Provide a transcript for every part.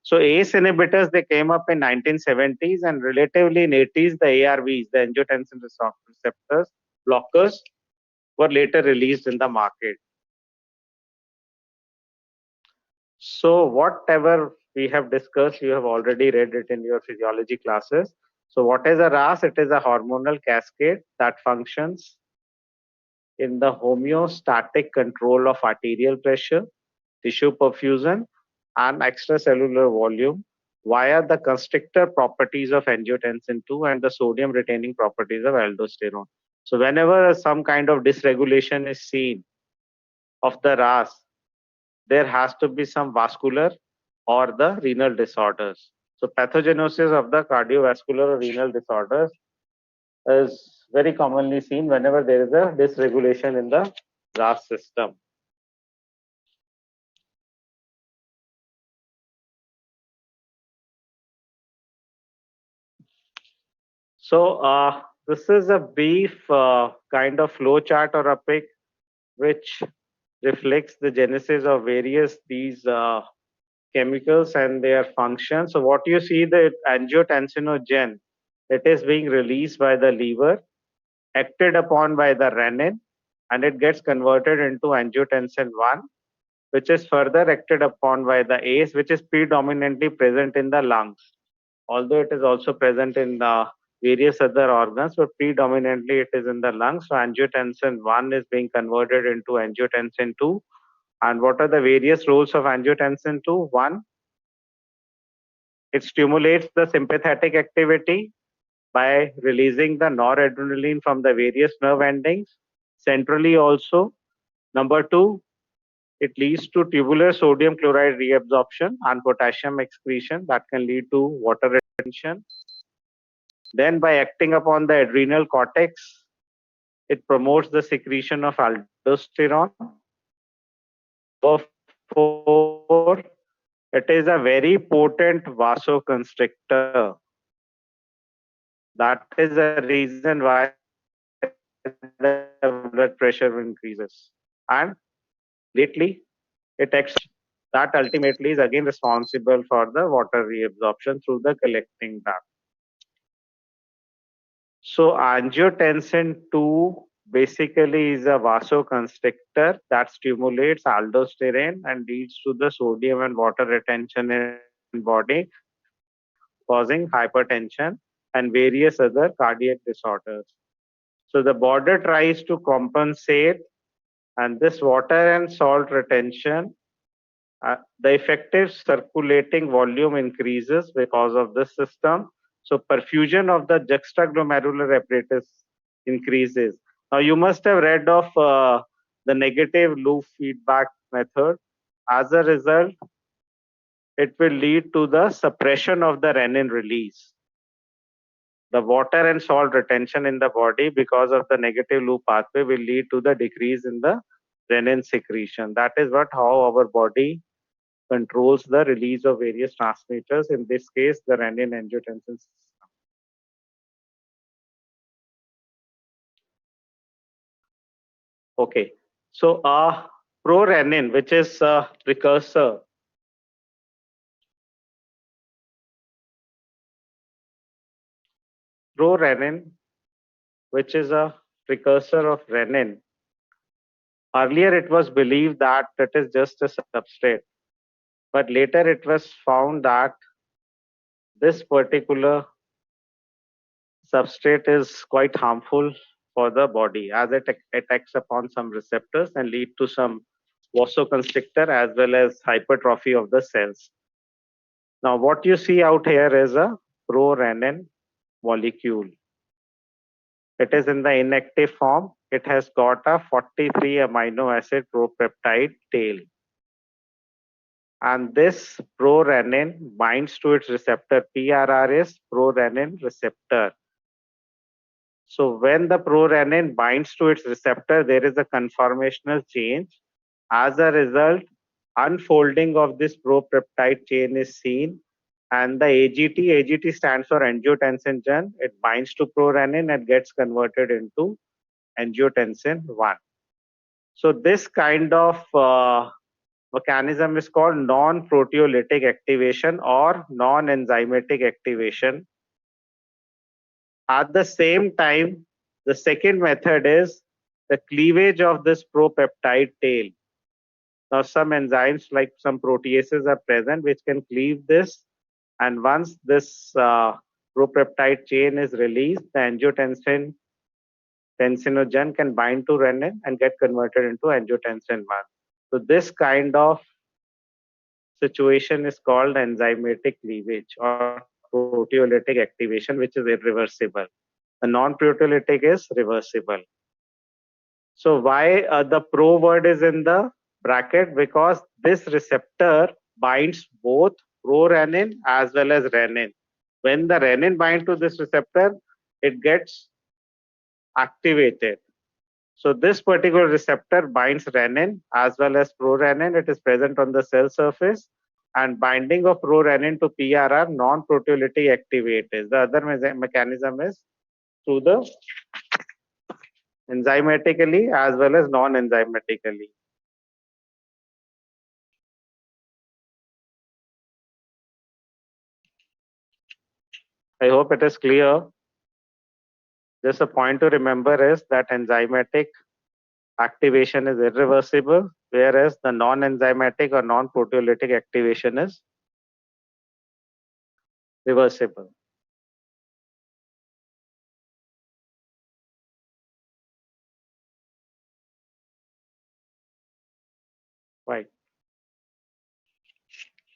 So ACE inhibitors, they came up in 1970s, and relatively in 80s, the ARVs, the angiotensin receptors blockers, were later released in the market. So whatever we have discussed, you have already read it in your physiology classes. So what is a RAS? It is a hormonal cascade that functions in the homeostatic control of arterial pressure, tissue perfusion, and extracellular volume via the constrictor properties of angiotensin 2 and the sodium retaining properties of aldosterone. So whenever some kind of dysregulation is seen of the RAS, there has to be some vascular or the renal disorders. So pathogenesis of the cardiovascular or renal disorders is very commonly seen whenever there is a dysregulation in the RAS system. So this is a brief kind of flow chart or a pic which reflects the genesis of various these chemicals and their function. So what you see, the angiotensinogen, it is being released by the liver, acted upon by the renin, and it gets converted into angiotensin 1, which is further acted upon by the ACE, which is predominantly present in the lungs. Although it is also present in the various other organs, but predominantly it is in the lungs. So angiotensin 1 is being converted into angiotensin 2. And what are the various roles of angiotensin 2? One, it stimulates the sympathetic activity by releasing the noradrenaline from the various nerve endings. Centrally also. Number two, it leads to tubular sodium chloride reabsorption and potassium excretion that can lead to water retention. Then by acting upon the adrenal cortex, it promotes the secretion of aldosterone. Number four, it is a very potent vasoconstrictor. That is the reason why the blood pressure increases. And lately, it acts that ultimately is again responsible for the water reabsorption through the collecting duct. So angiotensin 2 basically is a vasoconstrictor that stimulates aldosterone and leads to the sodium and water retention in body, causing hypertension and various other cardiac disorders. So the body tries to compensate, and this water and salt retention, the effective circulating volume increases because of this system. So perfusion of the juxtaglomerular apparatus increases. Now you must have read of the negative loop feedback method. As a result, it will lead to the suppression of the renin release. The water and salt retention in the body because of the negative loop pathway will lead to the decrease in the renin secretion. That is what how our body controls the release of various transmitters, in this case, the renin angiotensin system. Okay, so prorenin, which is a precursor, prorenin, which is a precursor of renin. Earlier, it was believed that it is just a substrate, but later it was found that this particular substrate is quite harmful for the body as it attacks upon some receptors and lead to some vasoconstrictor as well as hypertrophy of the cells. Now what you see out here is a prorenin molecule. It is in the inactive form. It has got a 43 amino acid propeptide tail. And this prorenin binds to its receptor. PRR is prorenin receptor. So when the prorenin binds to its receptor, there is a conformational change. As a result, unfolding of this propeptide chain is seen, and the AGT stands for angiotensin, it binds to prorenin and gets converted into angiotensin 1. So this kind of mechanism is called non-proteolytic activation or non-enzymatic activation. At the same time, the second method is the cleavage of this propeptide tail. Now, some enzymes like some proteases are present which can cleave this, and once this propeptide chain is released, the tensinogen can bind to renin and get converted into angiotensin 1. So this kind of situation is called enzymatic cleavage or proteolytic activation, which is irreversible. The non-proteolytic is reversible. So why the pro word is in the bracket? Because this receptor binds both prorenin as well as renin. When the renin binds to this receptor, it gets activated. So this particular receptor binds renin as well as prorenin. It is present on the cell surface, and binding of prorenin to PRR non-proteolytic activators. The other mechanism is through the enzymatically as well as non-enzymatically. I hope it is clear. Just a point to remember is that enzymatic activation is irreversible, whereas the non-enzymatic or non-proteolytic activation is reversible. Right.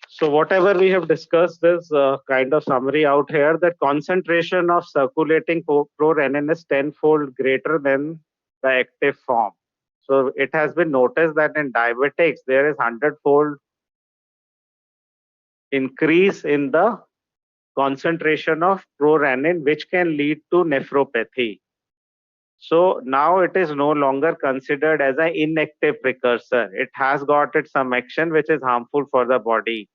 So whatever we have discussed is kind of summary out here, that concentration of circulating prorenin is tenfold greater than the active form. So it has been noticed that in diabetics, there is 100-fold increase in the concentration of prorenin, which can lead to nephropathy. So now it is no longer considered as an inactive precursor. It has got its some action which is harmful for the body.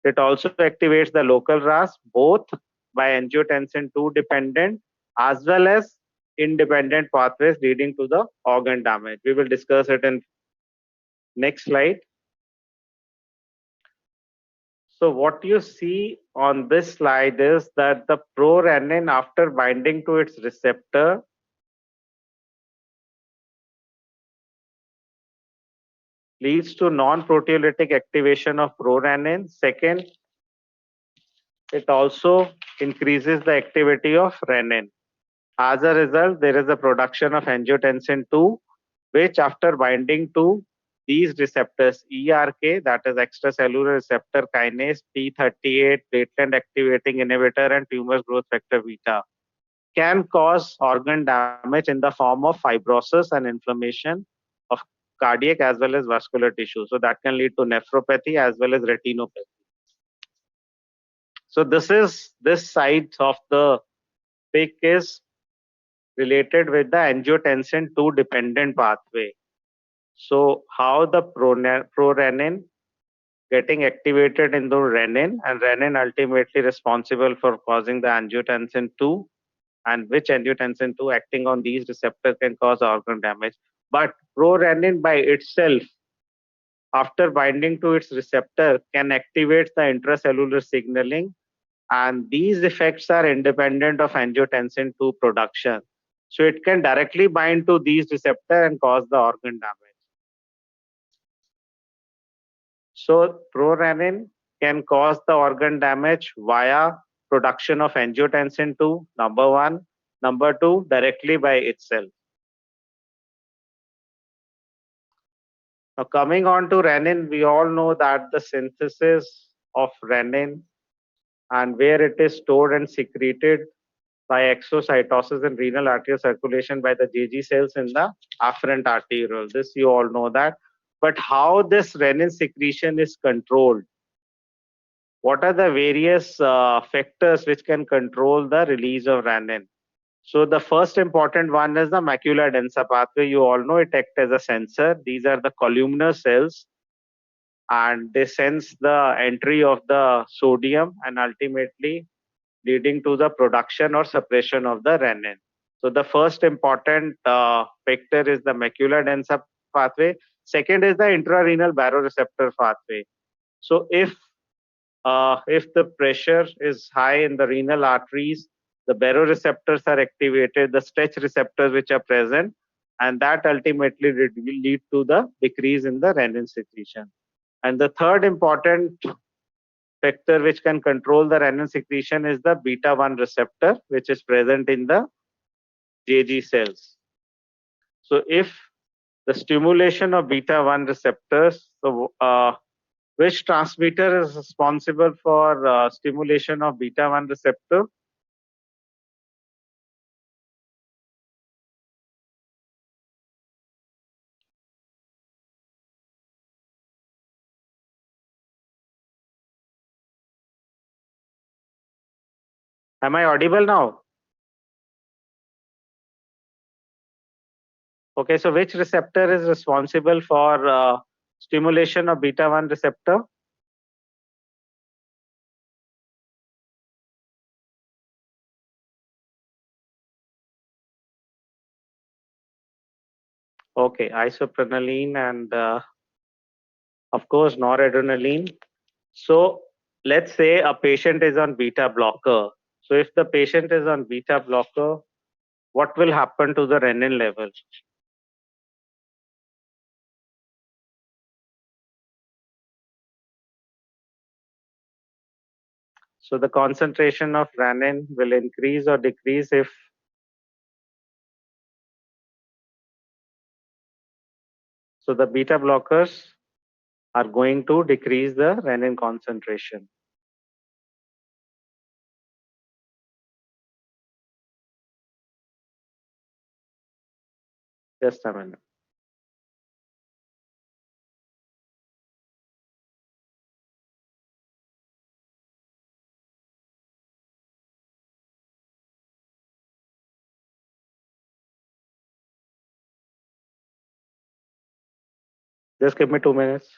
It also activates the local RAS both by angiotensin 2 dependent as well as independent pathways leading to the organ damage. We will discuss it in next slide. So what you see on this slide is that the prorenin, after binding to its receptor, leads to non-proteolytic activation of prorenin. Second, it also increases the activity of renin. As a result, there is a production of angiotensin 2, which after binding to these receptors, ERK, that is extracellular receptor kinase, P38, platelet activating inhibitor, and tumor growth factor beta, can cause organ damage in the form of fibrosis and inflammation of cardiac as well as vascular tissue. So that can lead to nephropathy as well as retinopathy. So this side of the pic is related with the angiotensin 2 dependent pathway. So how the prorenin getting activated into renin, and renin ultimately responsible for causing the angiotensin 2, and which angiotensin 2 acting on these receptors can cause organ damage. But prorenin by itself, after binding to its receptor, can activate the intracellular signaling, and these effects are independent of angiotensin 2 production. So it can directly bind to these receptors and cause the organ damage. So prorenin can cause the organ damage via production of angiotensin 2, number one. Number two, directly by itself. Now coming on to renin, we all know that the synthesis of renin and where it is stored and secreted by exocytosis in renal arterial circulation by the JG cells in the afferent arteriole. This you all know that. But how this renin secretion is controlled? What are the various factors which can control the release of renin? So the first important one is the macula densa pathway. You all know it acts as a sensor. These are the columnar cells, and they sense the entry of the sodium and ultimately leading to the production or suppression of the renin. So the first important factor is the macula densa pathway. Second is the intrarenal baroreceptor pathway. So if the pressure is high in the renal arteries, the baroreceptors are activated, the stretch receptors which are present, and that ultimately will lead to the decrease in the renin secretion. And the third important factor which can control the renin secretion is the beta 1 receptor, which is present in the JG cells. So if the stimulation of beta 1 receptors, so which transmitter is responsible for stimulation of beta 1 receptor? Am I audible now? Okay, so which receptor is responsible for stimulation of beta 1 receptor? Okay, isoprenaline and of course noradrenaline. So let's say a patient is on beta blocker. So if the patient is on beta blocker, what will happen to the renin level? So the concentration of renin will increase or decrease if so the beta blockers are going to decrease the renin concentration. Just a minute. Just give me 2 minutes.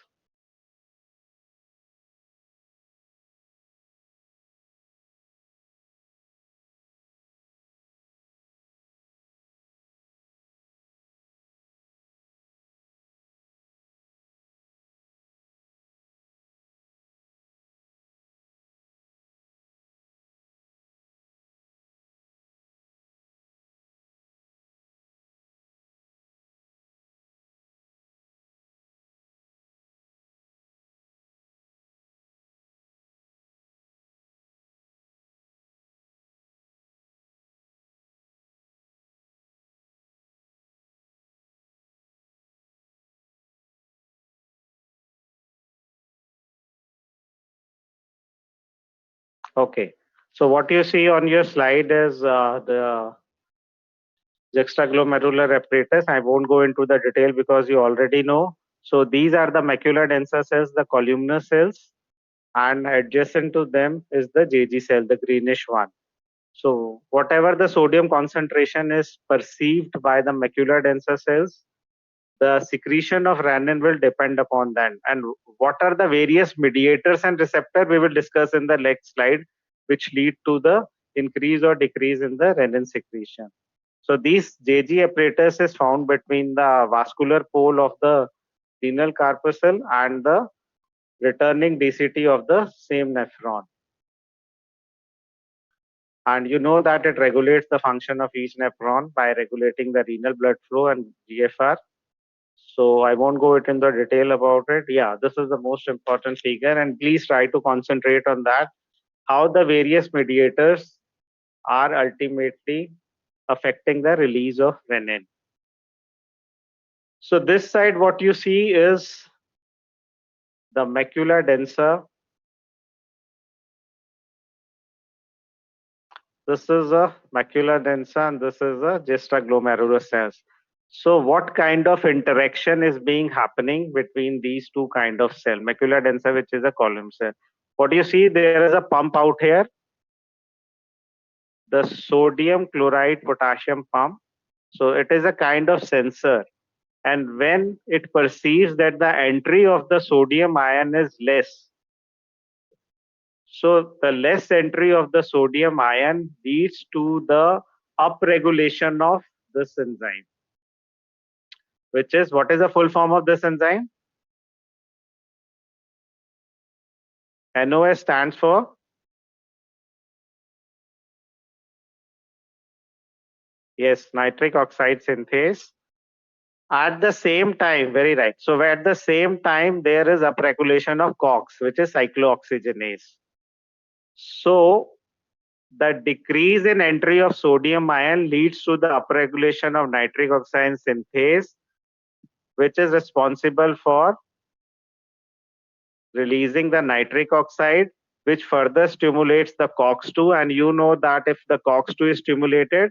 Okay. So what you see on your slide is the juxtaglomerular apparatus. I won't go into the detail because you already know. So these are the macula densa cells, the columnar cells, and adjacent to them is the JG cell, the greenish one. So whatever the sodium concentration is perceived by the macula densa cells, the secretion of renin will depend upon that. And what are the various mediators and receptor we will discuss in the next slide, which lead to the increase or decrease in the renin secretion. So these JG apparatus is found between the vascular pole of the renal corpuscle and the returning DCT of the same nephron. And you know that it regulates the function of each nephron by regulating the renal blood flow and GFR. So I won't go into the detail about it. Yeah, this is the most important figure, and please try to concentrate on that. How the various mediators are ultimately affecting the release of renin. So this side, what you see is the macula densa. This is a macula densa and this is a juxtaglomerulus. So what kind of interaction is being happening between these two kind of cell? Macula densa, which is a column cell. What you see, there is a pump out here. The sodium chloride potassium pump. So it is a kind of sensor. And when it perceives that the entry of the sodium ion is less, so the less entry of the sodium ion leads to the upregulation of this enzyme. which is, what is the full form of this enzyme? NOS stands for, yes, nitric oxide synthase. At the same time, very right. So at the same time, there is upregulation of COX, which is cyclooxygenase. So the decrease in entry of sodium ion leads to the upregulation of nitric oxide synthase, which is responsible for releasing the nitric oxide, which further stimulates the COX-2. And you know that if the COX-2 is stimulated,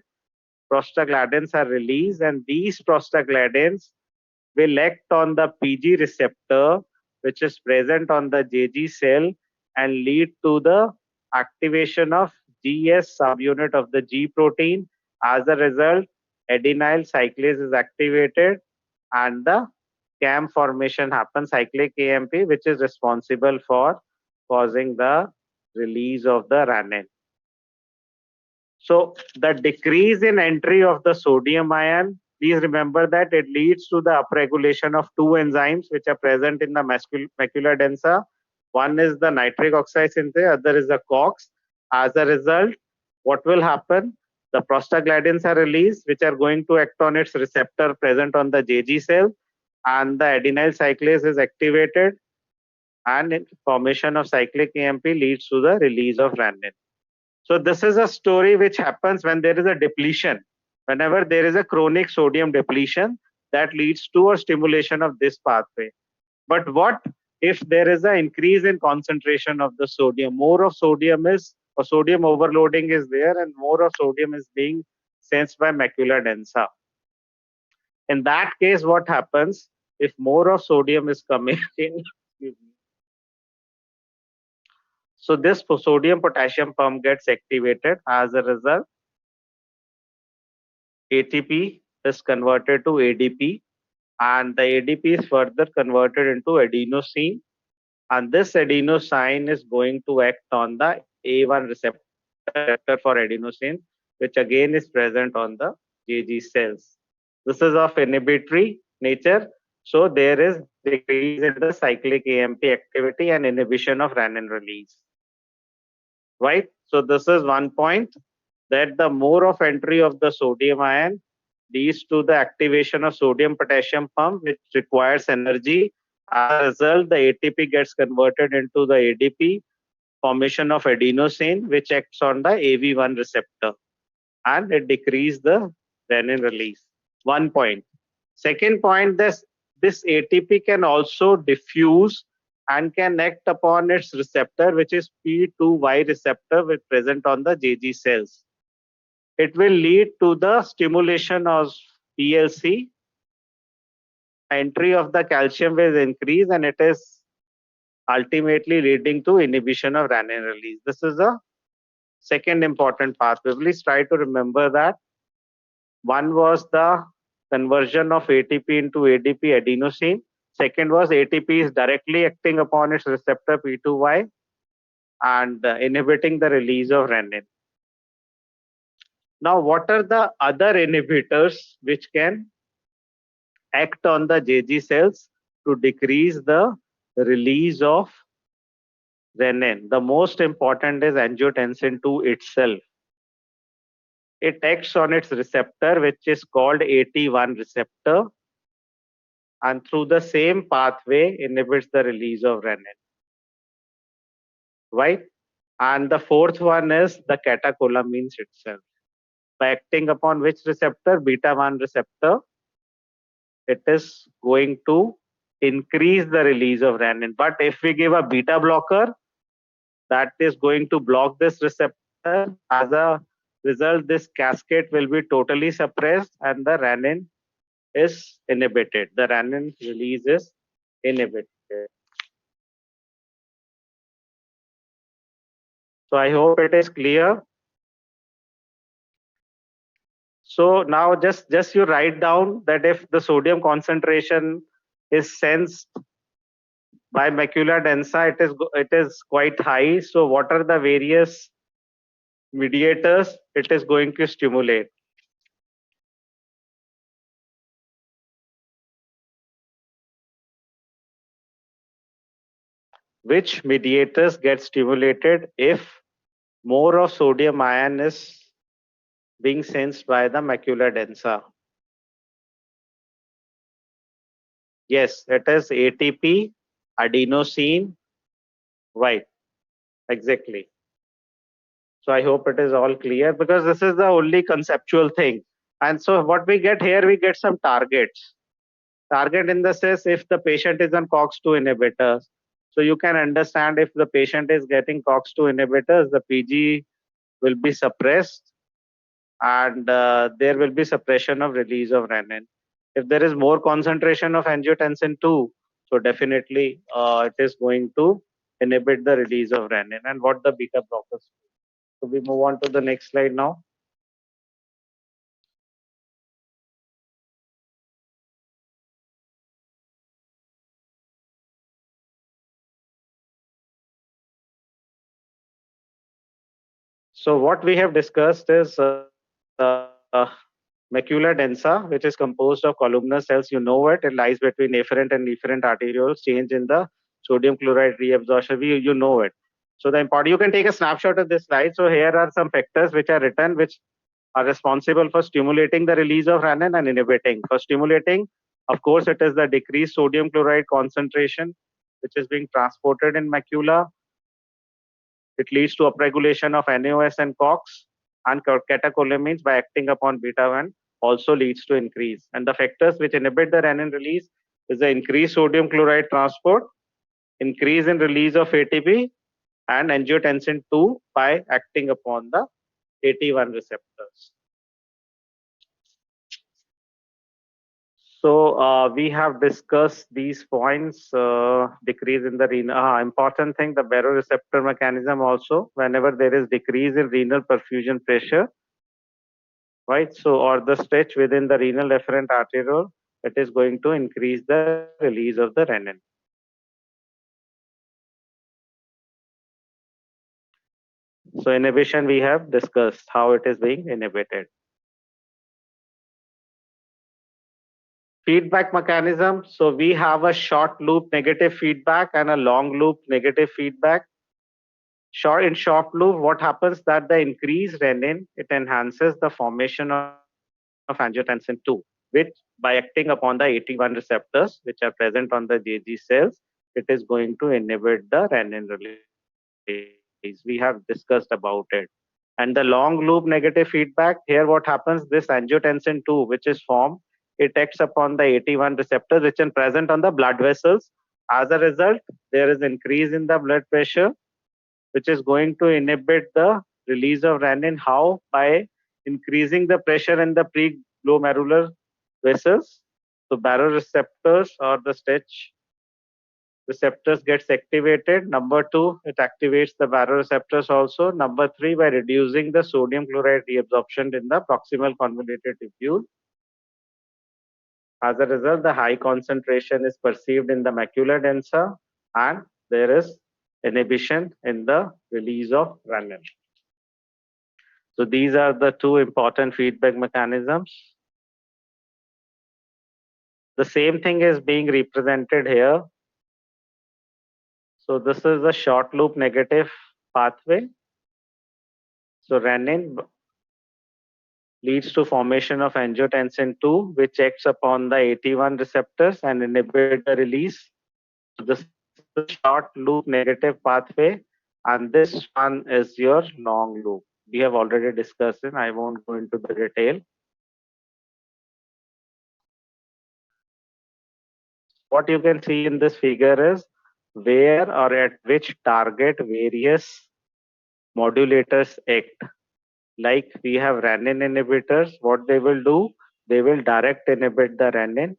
prostaglandins are released, and these prostaglandins will act on the PG receptor, which is present on the JG cell, and lead to the activation of GS subunit of the G protein. As a result, adenyl cyclase is activated and the CAM formation happens, cyclic AMP, which is responsible for causing the release of the rannin. So the decrease in entry of the sodium ion, please remember that it leads to the upregulation of two enzymes which are present in the macula densa. One is the nitric oxide synthase, other is the COX. As a result, what will happen? The prostaglandins are released, which are going to act on its receptor present on the JG cell, and the adenyl cyclase is activated, and formation of cyclic AMP leads to the release of rannin. So this is a story which happens when there is a depletion. Whenever there is a chronic sodium depletion, that leads to a stimulation of this pathway. But what if there is an increase in concentration of the sodium? More of sodium is, or sodium overloading is there, and more of sodium is being sensed by macula densa. In that case, what happens if more of sodium is coming in? So this sodium potassium pump gets activated. As a result, ATP is converted to ADP, and the ADP is further converted into adenosine, and this adenosine is going to act on the A1 receptor for adenosine, which again is present on the JG cells. This is of inhibitory nature, so there is decrease in the cyclic AMP activity and inhibition of rannin release. Right? So this is one point, that the more of entry of the sodium ion leads to the activation of sodium potassium pump, which requires energy. As a result, the ATP gets converted into the ADP, formation of adenosine, which acts on the AV1 receptor, and it decreases the renin release. One point. Second point, this ATP can also diffuse and can act upon its receptor, which is P2Y receptor, which present on the JG cells. It will lead to the stimulation of PLC. Entry of the calcium will increase, and it is ultimately leading to inhibition of rannin release. This is a second important pathway. Please try to remember that. One was the conversion of ATP into ADP adenosine. Second was ATP is directly acting upon its receptor P2Y and inhibiting the release of rannin. Now, what are the other inhibitors which can act on the JG cells to decrease the release of renin? The most important is angiotensin II itself. It acts on its receptor, which is called AT1 receptor, and through the same pathway inhibits the release of renin. Right? And the fourth one is the catecholamines itself. By acting upon which receptor? Beta 1 receptor. It is going to increase the release of renin. But if we give a beta blocker, that is going to block this receptor. As a result, this cascade will be totally suppressed and the renin is inhibited. The rannin release is inhibited. So I hope it is clear. So now just you write down that if the sodium concentration is sensed by macula densa, it is quite high. So what are the various mediators it is going to stimulate? which mediators get stimulated if more of sodium ion is being sensed by the macula densa? Yes, it is ATP, adenosine, right? Exactly. So I hope it is all clear because this is the only conceptual thing. And so what we get here, we get some targets. Target in the sense if the patient is on COX-2 inhibitors. So you can understand if the patient is getting COX-2 inhibitors, the PG will be suppressed and there will be suppression of release of renin. If there is more concentration of angiotensin 2, so definitely it is going to inhibit the release of renin and what the beta blockers do. So we move on to the next slide now. So what we have discussed is macula densa, which is composed of columnar cells. You know it. It lies between afferent and efferent arterioles. Change in the sodium chloride reabsorption. You know it. So the important, you can take a snapshot of this slide. So here are some factors which are written, which are responsible for stimulating the release of renin and inhibiting. For stimulating, of course, it is the decreased sodium chloride concentration, which is being transported in macula. It leads to upregulation of NAOS and COX and catecholamines by acting upon beta 1 also leads to increase. And the factors which inhibit the renin release is the increased sodium chloride transport, increase in release of ATP and angiotensin 2 by acting upon the AT1 receptors. So we have discussed these points, decrease in the renal, important thing, the baroreceptor mechanism also, whenever there is decrease in renal perfusion pressure, right? So, or the stretch within the renal efferent arteriole, it is going to increase the release of the renin. So inhibition we have discussed how it is being inhibited. Feedback mechanism. So we have a short loop negative feedback and a long loop negative feedback. In short loop, what happens that the increased renin, it enhances the formation of angiotensin 2, which by acting upon the AT1 receptors, which are present on the JG cells, it is going to inhibit the renin release. We have discussed about it. And the long loop negative feedback, here what happens, this angiotensin 2, which is formed, it acts upon the AT1 receptors, which are present on the blood vessels. As a result, there is increase in the blood pressure, which is going to inhibit the release of renin. How? By increasing the pressure in the preglomerular vessels. So baroreceptors or the stretch receptors gets activated. Number 2, it activates the baroreceptors also. Number 3, by reducing the sodium chloride reabsorption in the proximal convoluted tubule. As a result, the high concentration is perceived in the macula densa and there is inhibition in the release of renin. So these are the two important feedback mechanisms. The same thing is being represented here. So this is the short loop negative pathway. So renin leads to formation of angiotensin 2, which acts upon the AT1 receptors and inhibit the release. So this is the short loop negative pathway, and this one is your long loop. We have already discussed it. I won't go into the detail. What you can see in this figure is where or at which target various modulators act. Like we have renin inhibitors, what they will do, they will direct inhibit the renin.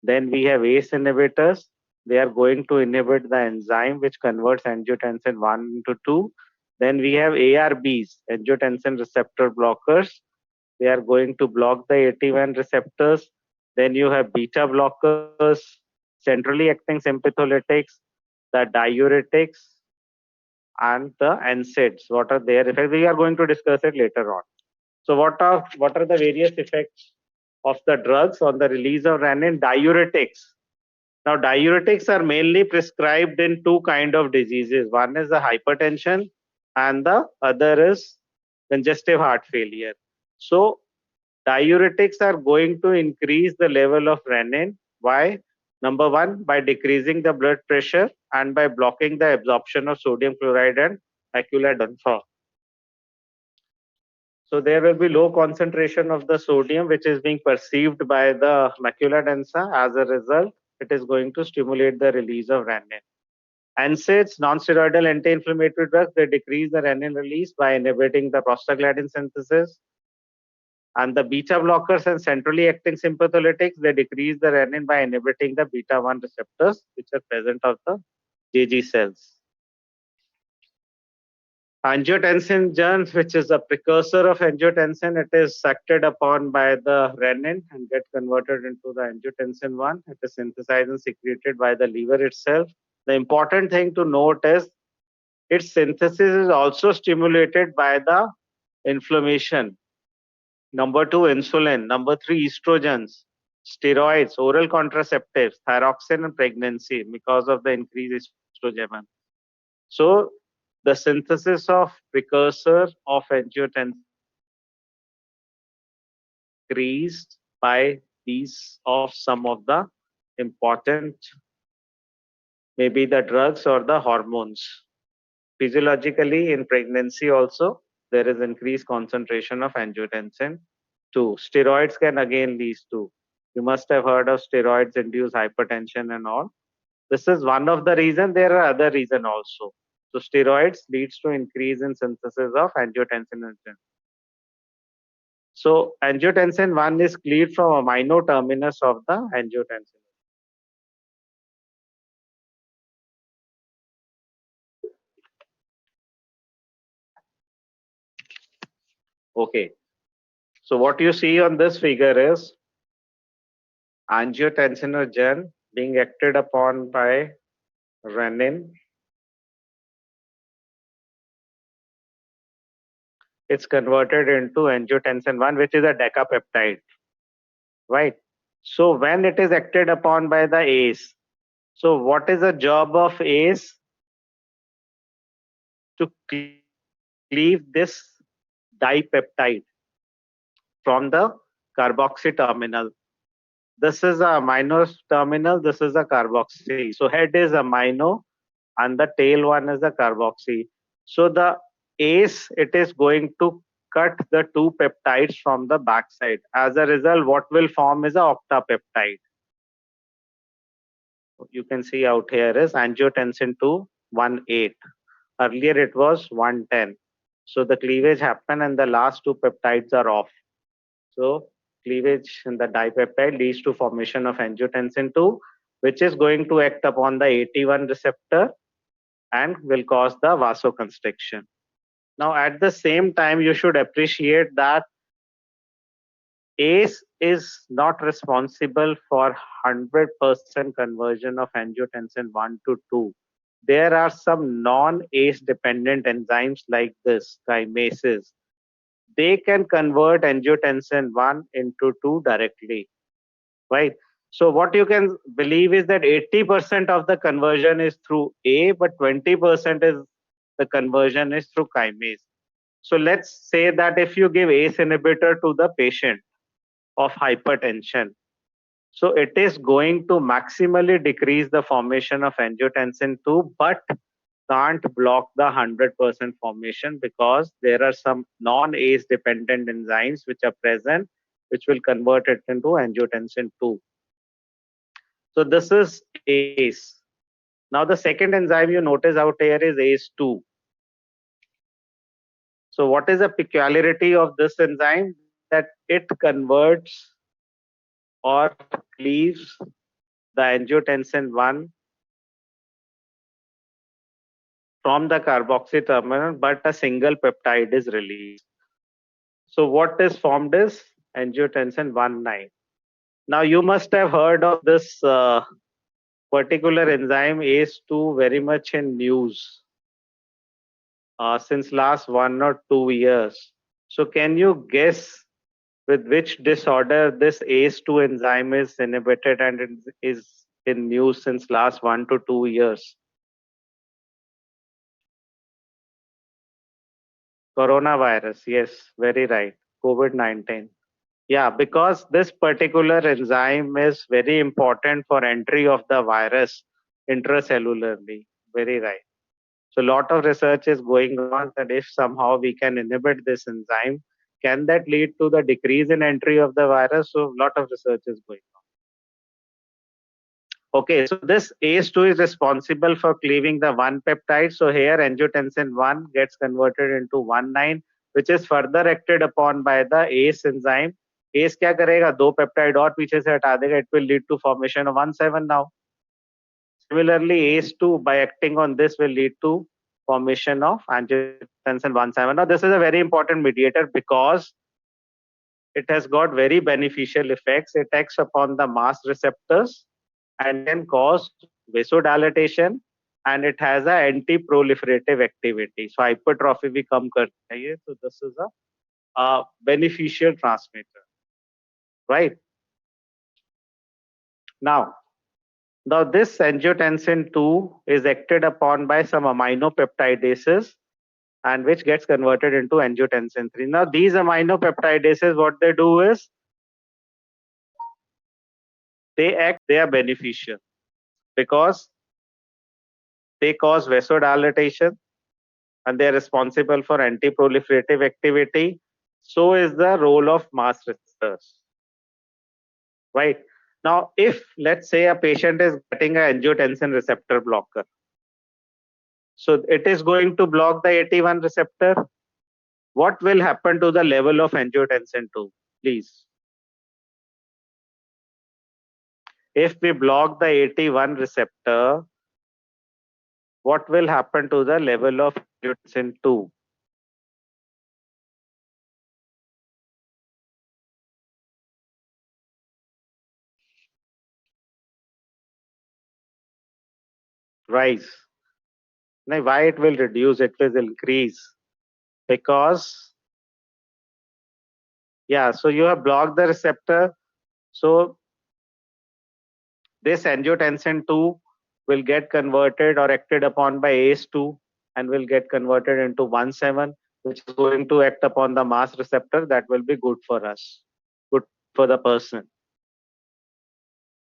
Then we have ACE inhibitors, they are going to inhibit the enzyme which converts angiotensin 1 into 2. Then we have ARBs, angiotensin receptor blockers, they are going to block the AT1 receptors. Then you have beta blockers, centrally acting sympatholytics, the diuretics, and the NSAIDs. What are their effects? We are going to discuss it later on. So what are the various effects of the drugs on the release of renin? Diuretics. Now, diuretics are mainly prescribed in two kind of diseases. One is the hypertension and the other is congestive heart failure. So, diuretics are going to increase the level of renin. Why? Number one, by decreasing the blood pressure and by blocking the absorption of sodium chloride and macula densa. So there will be low concentration of the sodium which is being perceived by the macula densa. As a result, it is going to stimulate the release of renin. NSAIDs, non-steroidal anti-inflammatory drugs, they decrease the renin release by inhibiting the prostaglandin synthesis. And the beta blockers and centrally acting sympatholytics, they decrease the renin by inhibiting the beta 1 receptors which are present of the JG cells. Angiotensin germs, which is a precursor of angiotensin, it is acted upon by the renin and get converted into the angiotensin 1. It is synthesized and secreted by the liver itself. The important thing to note is its synthesis is also stimulated by the inflammation. Number 2, insulin. Number 3, estrogens, steroids, oral contraceptives, thyroxine, and pregnancy because of the increased estrogen. So, the synthesis of precursor of angiotensin increased by these of some of the important, maybe the drugs or the hormones. Physiologically, in pregnancy also, there is increased concentration of angiotensin 2. Steroids can again lead to. You must have heard of steroids induce hypertension and all. This is one of the reasons. There are other reasons also. So steroids leads to increase in synthesis of angiotensin. So angiotensin 1 is cleaved from amino terminus of the angiotensin. Okay. So what you see on this figure is angiotensinogen being acted upon by renin. It's converted into angiotensin 1, which is a decapeptide, right? So when it is acted upon by the ACE, so what is the job of ACE? To cleave this dipeptide from the carboxy terminal. This is a amino terminal, this is a carboxy. So head is amino and the tail one is the carboxy. So the ACE, it is going to cut the two peptides from the backside. As a result, what will form is a octapeptide. You can see out here is angiotensin 2 1,8. Earlier it was 110. So the cleavage happened and the last two peptides are off. So cleavage in the dipeptide leads to formation of angiotensin 2, which is going to act upon the AT1 receptor and will cause the vasoconstriction. Now, at the same time, you should appreciate that ACE is not responsible for 100% conversion of angiotensin 1 to 2. There are some non-ACE dependent enzymes like this, chimases. They can convert angiotensin 1 into 2 directly, right? So what you can believe is that 80% of the conversion is through A, but 20% is the conversion is through kinase. So let's say that if you give ACE inhibitor to the patient of hypertension, so it is going to maximally decrease the formation of angiotensin 2, but can't block the 100% formation because there are some non-ACE dependent enzymes which are present, which will convert it into angiotensin 2. So this is ACE. Now the second enzyme you notice out here is ACE2. So what is the peculiarity of this enzyme? That it converts or cleaves the angiotensin 1 from the carboxy terminal, but a single peptide is released. So what is formed is angiotensin 1,9. Now you must have heard of this particular enzyme ACE2 very much in news since last 1 or 2 years. So can you guess with which disorder this ACE2 enzyme is inhibited and is in news since last 1 to 2 years. Coronavirus, yes, very right. COVID-19. Yeah, because this particular enzyme is very important for entry of the virus intracellularly. Very right. So a lot of research is going on that if somehow we can inhibit this enzyme, can that lead to the decrease in entry of the virus? So a lot of research is going on. Okay, so this ACE2 is responsible for cleaving the one peptide. So here angiotensin 1 gets converted into 1,9, which is further acted upon by the ACE enzyme. ACE क्या करेगा? दो peptide और पीछे से हटा देगा. It will lead to formation of 1,7 now. Similarly, ACE2 by acting on this will lead to formation of angiotensin 1,7. Now this is a very important mediator because it has got very beneficial effects. It acts upon the mast receptors and can cause vasodilatation, and it has a anti-proliferative activity. So hypertrophy भी कम करता है ये. So this is a beneficial transmitter, right? Now this angiotensin 2 is acted upon by some aminopeptidases and which gets converted into angiotensin 3. Now these aminopeptidases, what they do is they are beneficial because they cause vasodilatation and they are responsible for anti-proliferative activity. So is the role of mast receptors, right? Now, if let's say a patient is getting an angiotensin receptor blocker, so it is going to block the AT1 receptor. What will happen to the level of angiotensin 2? Please. If we block the AT1 receptor, what will happen to the level of angiotensin 2? Rise. Now, why it will reduce? It will increase because so you have blocked the receptor. So this angiotensin 2 will get converted or acted upon by ACE2 and will get converted into 1,7, which is going to act upon the mast receptor. That will be good for us, good for the person.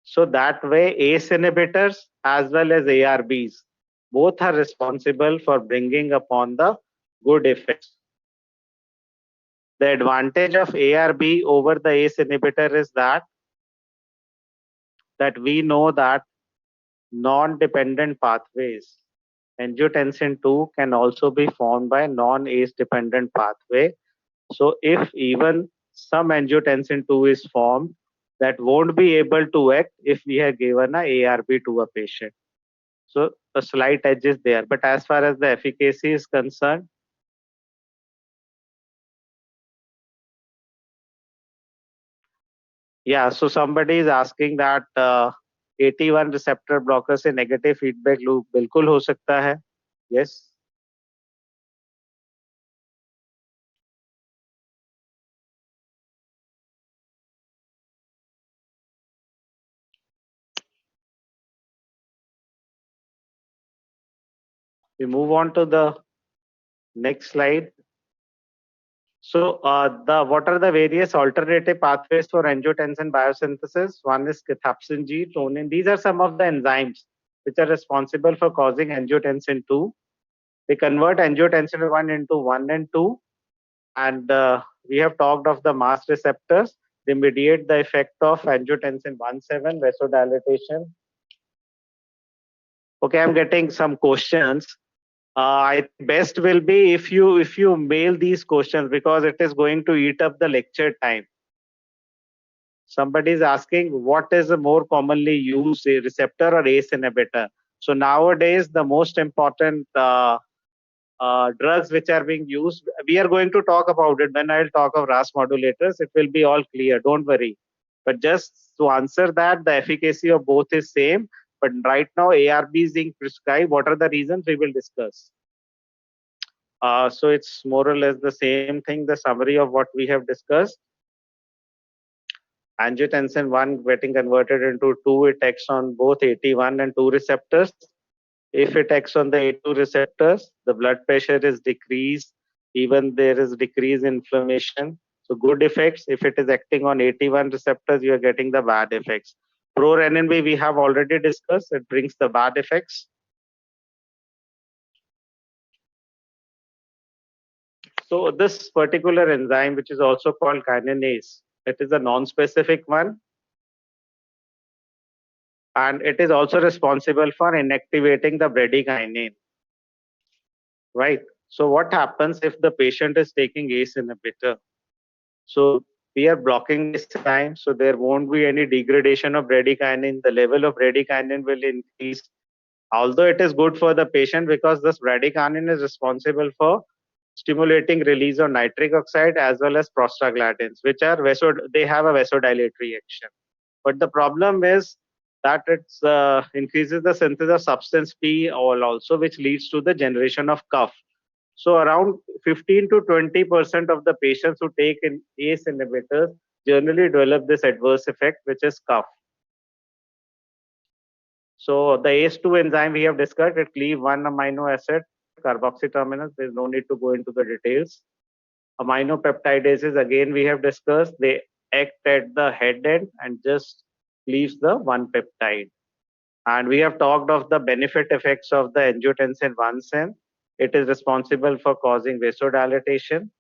So that way ACE inhibitors as well as ARBs both are responsible for bringing upon the good effects. The advantage of ARB over the ACE inhibitor is that we know that non-dependent pathways, angiotensin 2 can also be formed by non-ACE dependent pathway. So if even some angiotensin 2 is formed, that won't be able to act if we have given a ARB to a patient. So a slight edge is there. But as far as the efficacy is concerned, so somebody is asking that AT1 receptor blocker से negative feedback loop बिल्कुल हो सकता है. Yes. We move on to the next slide. So what are the various alternative pathways for angiotensin biosynthesis? One is cathepsin G, tronin. These are some of the enzymes which are responsible for causing angiotensin 2. They convert angiotensin 1 into 1 and 2. And we have talked of the mast receptors. They mediate the effect of angiotensin 1,7, vasodilatation. Okay, I'm getting some questions. Best will be if you mail these questions because it is going to eat up the lecture time. Somebody is asking what is the more commonly used, a receptor or ACE inhibitor? So nowadays the most important drugs which are being used, we are going to talk about it when I'll talk of RAS modulators. It will be all clear, don't worry. But just to answer that, the efficacy of both is same. But right now ARB is being prescribed. What are the reasons we will discuss? So it's more or less the same thing, the summary of what we have discussed. Angiotensin 1 getting converted into 2, it acts on both AT1 and 2 receptors. If it acts on the A2 receptors, the blood pressure is decreased, even there is decreased inflammation. So good effects. If it is acting on AT1 receptors, you are getting the bad effects. Prorenin we have already discussed, it brings the bad effects. So this particular enzyme, which is also called kinase, it is a non-specific one, and it is also responsible for inactivating the bradykinin, right? So what happens if the patient is taking ACE inhibitor? So we are blocking this enzyme, so there won't be any degradation of bradykinin. The level of bradykinin will increase. Although it is good for the patient because this bradykinin is responsible for stimulating release of nitric oxide as well as prostaglandins, which are they have a vasodilatory action. But the problem is that it increases the synthesis of substance P also, which leads to the generation of cough. So around 15 to 20% of the patients who take in ACE inhibitors generally develop this adverse effect, which is cough. So the ACE2 enzyme we have discussed, it cleave one amino acid, carboxy terminus. There's no need to go into the details. Aminopeptidases, again, we have discussed, they act at the head end and just leaves the one peptide. And we have talked of the benefit effects of the angiotensin 1 sen. It is responsible for causing vasodilatation.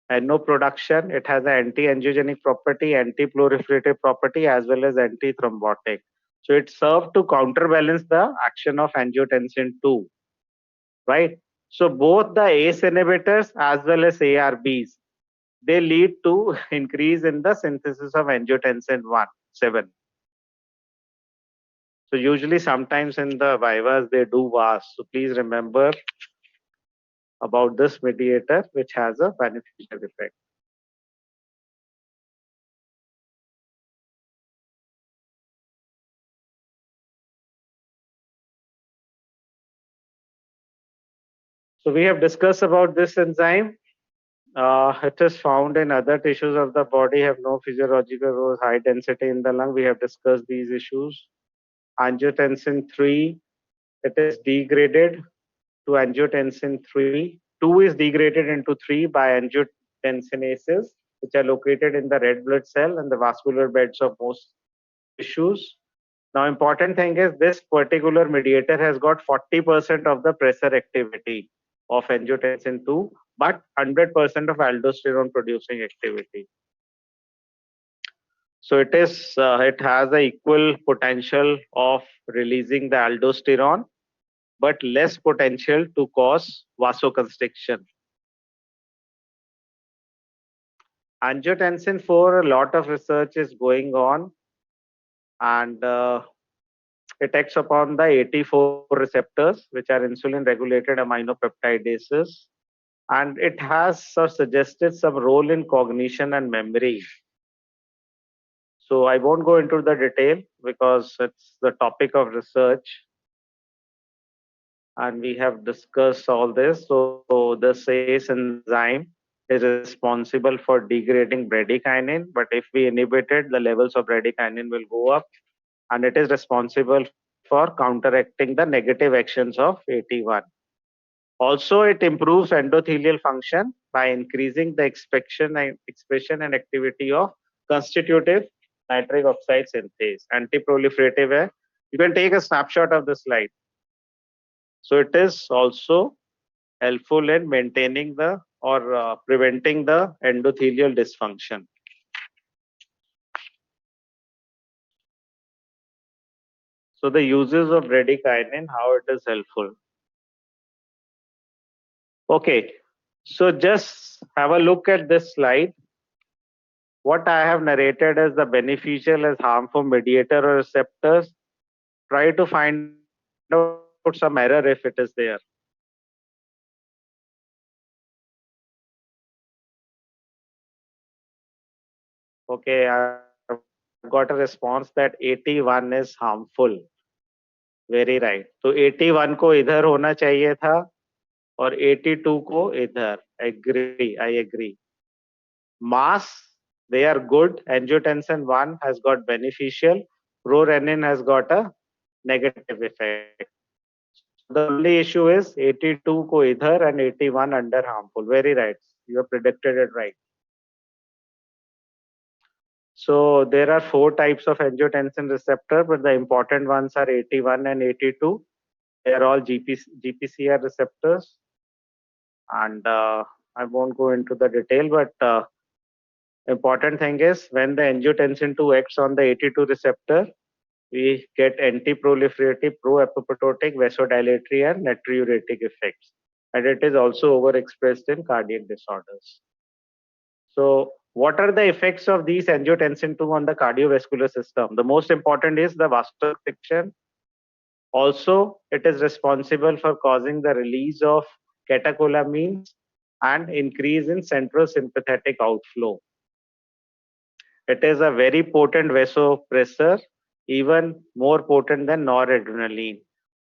And no production, it has an anti-angiogenic property, anti-proliferative property, as well as anti-thrombotic. So it serves to counterbalance the action of angiotensin 2, right? So both the ACE inhibitors as well as ARBs, they lead to increase in the synthesis of angiotensin 7. So usually sometimes in the vivas they do VAS. So please remember about this mediator which has a beneficial effect. So we have discussed about this enzyme. It is found in other tissues of the body, have no physiological role, high density in the lung. We have discussed these issues. Angiotensin 3, it is degraded to angiotensin 3. 2 is degraded into 3 by angiotensinases, which are located in the red blood cell and the vascular beds of most tissues. Now, important thing is this particular mediator has got 40% of the pressor activity of angiotensin 2, but 100% of aldosterone producing activity. So it has a equal potential of releasing the aldosterone, but less potential to cause vasoconstriction. Angiotensin 4, a lot of research is going on, and it acts upon the AT4 receptors, which are insulin regulated aminopeptidases, and it has suggested some role in cognition and memory. So I won't go into the detail because it's the topic of research, and we have discussed all this. So the ACE enzyme is responsible for degrading bradykinin, but if we inhibit it, the levels of bradykinin will go up, and it is responsible for counteracting the negative actions of AT1. Also, it improves endothelial function by increasing the expression and activity of constitutive nitric oxide synthase. Anti-proliferative. You can take a snapshot of the slide. So it is also helpful in maintaining the or preventing the endothelial dysfunction. So the uses of bradykinin, how it is helpful. Okay, so just have a look at this slide. What I have narrated as the beneficial as harmful mediator or receptors. Try to find out some error if it is there. Okay, I've got a response that AT1 is harmful. Very right. So AT1 को इधर होना चाहिए था और 82 को इधर. I agree. Mass, they are good. Angiotensin 1 has got beneficial. Prorenin has got a negative effect. The only issue is 82 ko idhar and 81 under harmful. Very right. You have predicted it right. So there are 4 types of angiotensin receptor, but the important ones are 81 and 82. They are all GPCR receptors. And I won't go into the detail, but important thing is when the angiotensin 2 acts on the 82 receptor, we get anti-proliferative, pro-apoptotic, vasodilatory, and natriuretic effects. And it is also overexpressed in cardiac disorders. So, what are the effects of these angiotensin 2 on the cardiovascular system? The most important is the vasoconstriction. Also, it is responsible for causing the release of catecholamines and increase in central sympathetic outflow. It is a very potent vasopressor, even more potent than noradrenaline.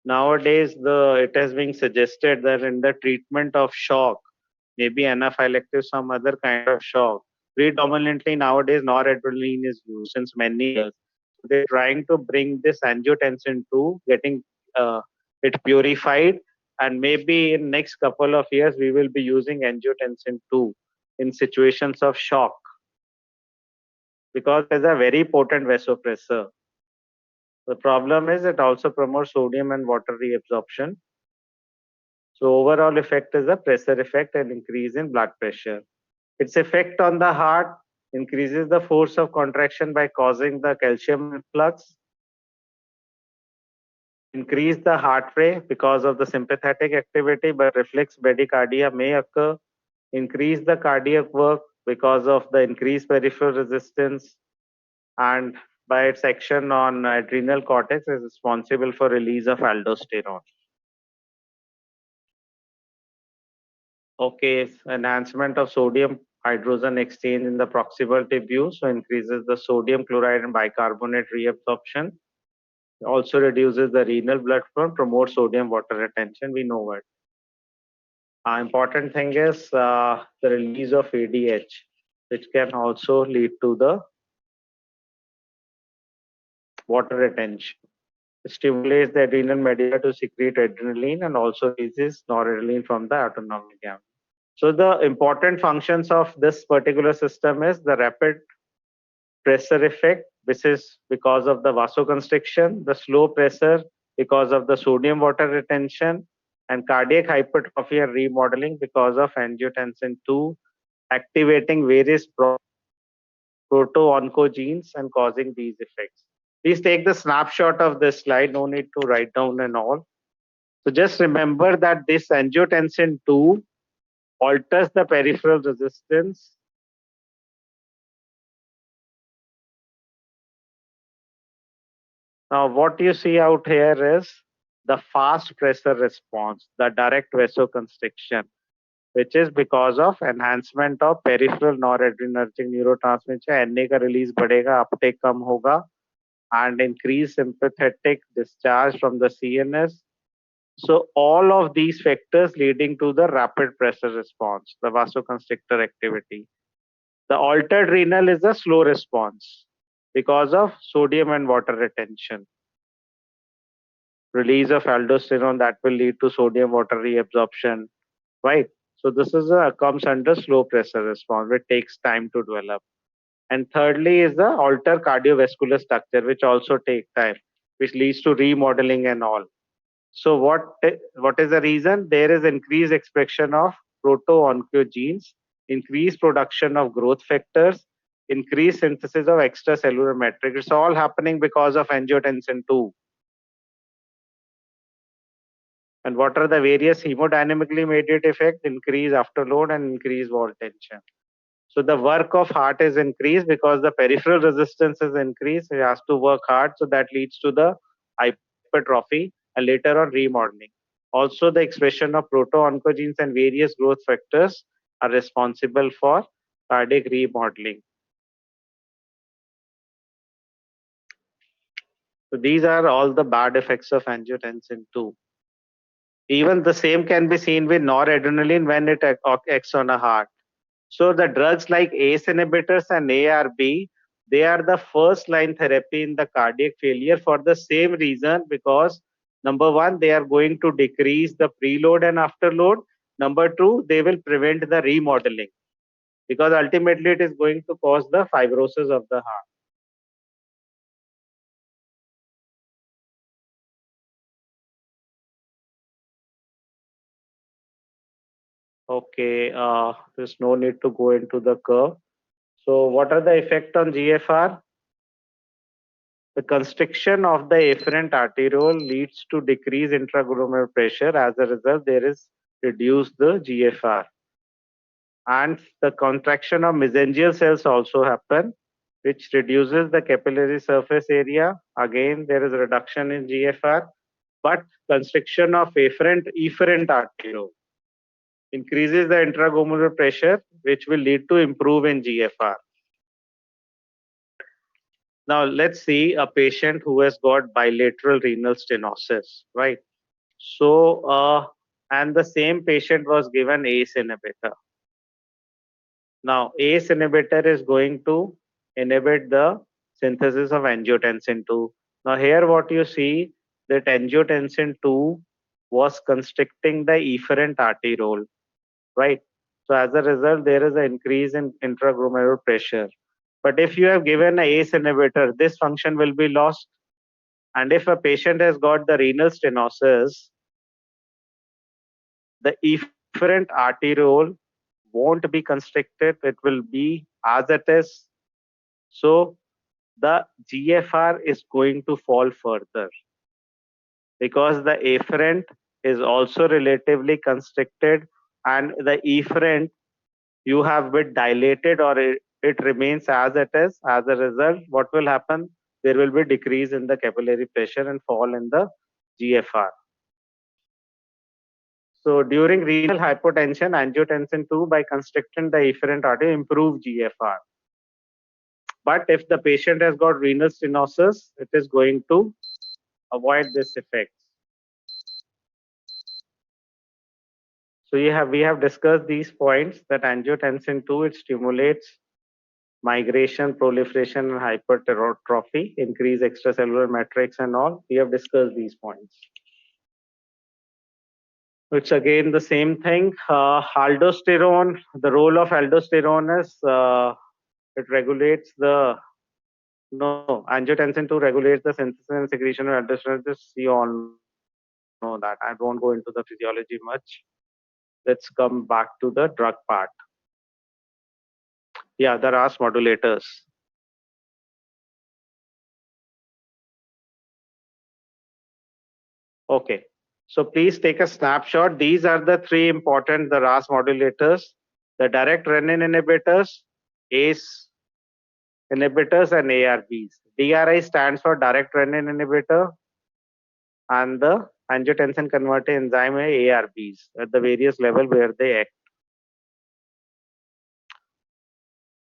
Nowadays, it has been suggested that in the treatment of shock, maybe anaphylactic, some other kind of shock, predominantly nowadays noradrenaline is used since many years. They're trying to bring this angiotensin to getting it purified, and maybe in next couple of years we will be using angiotensin 2 in situations of shock, because it's a very potent vasopressor. The problem is it also promotes sodium and water reabsorption. So overall effect is a pressure effect and increase in blood pressure. Its effect on the heart increases the force of contraction by causing the calcium influx, increase the heart rate because of the sympathetic activity, but reflex bradycardia may occur, increase the cardiac work because of the increased peripheral resistance, and by its action on adrenal cortex is responsible for release of aldosterone. Okay, enhancement of sodium hydrogen exchange in the proximal tubule, so increases the sodium chloride and bicarbonate reabsorption. Also reduces the renal blood flow, promotes sodium water retention. We know what. Important thing is the release of ADH, which can also lead to the water retention. It stimulates the adrenal medulla to secrete adrenaline and also releases noradrenaline from the autonomic gamma. So the important functions of this particular system is the rapid pressure effect, which is because of the vasoconstriction, the slow pressure because of the sodium water retention, and cardiac hypertrophy and remodeling because of angiotensin 2 activating various proto-oncogenes and causing these effects. Please take the snapshot of this slide, no need to write down and all. So just remember that this angiotensin 2 alters the peripheral resistance. Now what you see out here is the fast pressure response, the direct vasoconstriction, which is because of enhancement of peripheral noradrenergic neurotransmitter. Na का release बढ़ेगा, uptake कम होगा, and increase sympathetic discharge from the CNS. So all of these factors leading to the rapid pressure response, the vasoconstrictor activity. The altered renal is a slow response because of sodium and water retention. Release of aldosterone that will lead to sodium water reabsorption, right? So this is comes under slow pressure response, which takes time to develop. And thirdly is the altered cardiovascular structure, which also take time, which leads to remodeling and all. So what is the reason? There is increased expression of proto-oncogenes, increased production of growth factors, increased synthesis of extracellular matrix. It's all happening because of angiotensin 2. And what are the various hemodynamically mediated effects? Increase afterload and increase wall tension. So the work of heart is increased because the peripheral resistance is increased. It has to work hard, so that leads to the hypertrophy and later on remodeling. Also, the expression of proto-oncogenes and various growth factors are responsible for cardiac remodeling. So these are all the bad effects of angiotensin 2. Even the same can be seen with noradrenaline when it acts on a heart. So the drugs like ACE inhibitors and ARB, they are the first line therapy in the cardiac failure for the same reason, because number one, they are going to decrease the preload and afterload. Number two, they will prevent the remodeling, because ultimately it is going to cause the fibrosis of the heart. Okay, there's no need to go into the curve. So what are the effect on GFR? The constriction of the afferent arteriole leads to decreased intraglomerular pressure. As a result, there is reduced the GFR. And the contraction of mesangial cells also happen, which reduces the capillary surface area. Again, there is a reduction in GFR, but constriction of efferent arteriole increases the intraglomerular pressure, which will lead to improve in GFR. Now let's see a patient who has got bilateral renal stenosis, right? So, and the same patient was given ACE inhibitor. Now, ACE inhibitor is going to inhibit the synthesis of angiotensin 2. Now, here what you see, that angiotensin 2 was constricting the efferent arteriole, right? So, as a result, there is an increase in intraglomerular pressure. But if you have given a ACE inhibitor, this function will be lost. And if a patient has got the renal stenosis, the efferent arteriole won't be constricted, it will be as it is. So the GFR is going to fall further, because the afferent is also relatively constricted, and the efferent you have bit dilated, or it remains as it is. As a result, what will happen? There will be decrease in the capillary pressure and fall in the GFR. So during renal hypotension, angiotensin 2 by constricting the efferent artery improve GFR. But if the patient has got renal stenosis, it is going to avoid this effect. So we have discussed these points, that angiotensin 2, it stimulates migration, proliferation, and hypertrophy, increase extracellular matrix and all. We have discussed these points. It's again the same thing. Aldosterone, the role of aldosterone is it regulates the angiotensin 2 regulates the synthesis and secretion of aldosterone. Just you all know that. I won't go into the physiology much. Let's come back to the drug part. Yeah, the RAS modulators. Okay, so please take a snapshot. These are the three important, the RAS modulators, the direct renin inhibitors, ACE inhibitors, and ARBs. DRI stands for direct renin inhibitor, and the angiotensin converter enzyme ARBs at the various level where they act.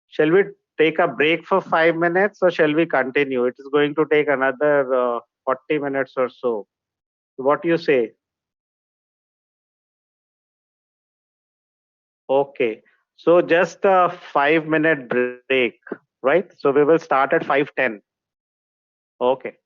Shall we take a break for 5 minutes, or shall we continue? It is going to take another 40 minutes or so. What do you say? Okay, so just a 5-minute break, right? So we will start at 5:10. Okay.